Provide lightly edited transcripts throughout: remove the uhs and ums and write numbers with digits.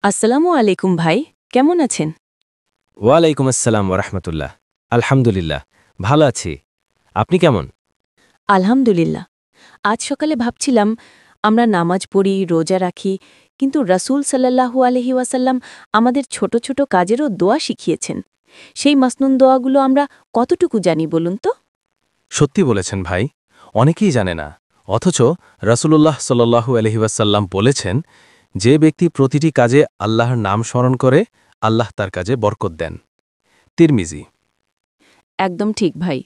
আসসালামু আলাইকুম ভাই, কেমন আছেন? ওয়ালাইকুম আসসালাম ওরহমতুল্লাহ। আলহামদুলিল্লাহ, ভালো আছি। আপনি কেমন? আলহামদুলিল্লাহ। আজ সকালে ভাবছিলাম, আমরা নামাজ পড়ি, রোজা রাখি, কিন্তু রাসূল সাল্লাল্লাহু আলাইহি ওয়াসাল্লাম আমাদের ছোট ছোট কাজেরও দোয়া শিখিয়েছেন। সেই মাসনুন দোয়াগুলো আমরা কতটুকু জানি বলুন তো? সত্যি বলেছেন ভাই, অনেকেই জানে না। অথচ রাসূলুল্লাহ সাল্লাল্লাহু আলাইহি ওয়াসাল্লাম বলেছেন, যে ব্যক্তি প্রতিটি কাজে আল্লাহর নাম স্মরণ করে, আল্লাহ তার কাজে বরকত দেন। তিরমিজি। একদম ঠিক ভাই।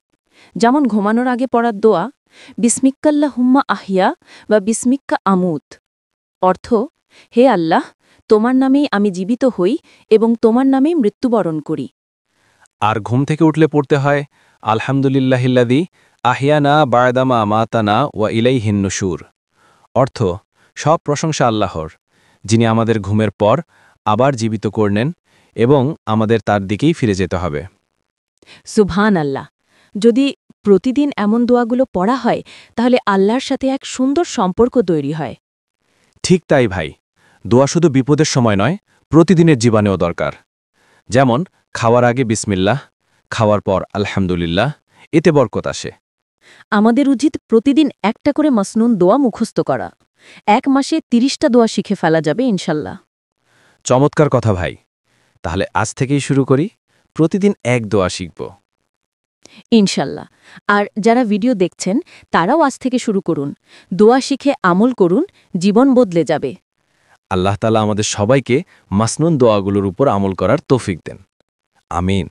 যেমন ঘুমানোর আগে পড়ার দোয়া, বিসমিক্কাল্লাহুম্মা আহিয়া বা বিসমিক্কা আমুত। অর্থ, হে আল্লাহ, তোমার নামেই আমি জীবিত হই এবং তোমার নামেই মৃত্যুবরণ করি। আর ঘুম থেকে উঠলে পড়তে হয়, আলহামদুলিল্লাহিল্লাযী আহিয়ানা বা'দামা আমাতানা ওয়া ইলাইহিন নুশুর। অর্থ, সব প্রশংসা আল্লাহর, যিনি আমাদের ঘুমের পর আবার জীবিত করলেন এবং আমাদের তার দিকেই ফিরে যেতে হবে। সুবহান আল্লাহ। যদি প্রতিদিন এমন দোয়াগুলো পড়া হয়, তাহলে আল্লাহর সাথে এক সুন্দর সম্পর্ক তৈরি হয়। ঠিক তাই ভাই, দোয়া শুধু বিপদের সময় নয়, প্রতিদিনের জীবনেও দরকার। যেমন খাওয়ার আগে বিসমিল্লাহ, খাওয়ার পর আলহামদুলিল্লাহ, এতে বরকত আসে। আমাদের উচিত প্রতিদিন একটা করে মাসনুন দোয়া মুখস্থ করা। ১ মাসে ৩০টা দোয়া শিখে ফেলা যাবে ইনশাল্লাহ। চমৎকার কথা ভাই। তাহলে আজ থেকেই শুরু করি, প্রতিদিন এক দোয়া শিখব। ইনশাল্লাহ। আর যারা ভিডিও দেখছেন, তারাও আজ থেকে শুরু করুন। দোয়া শিখে আমল করুন, জীবন বদলে যাবে। আল্লাহ তাআলা আমাদের সবাইকে মাসনুন দোয়াগুলোর উপর আমল করার তৌফিক দেন। আমিন।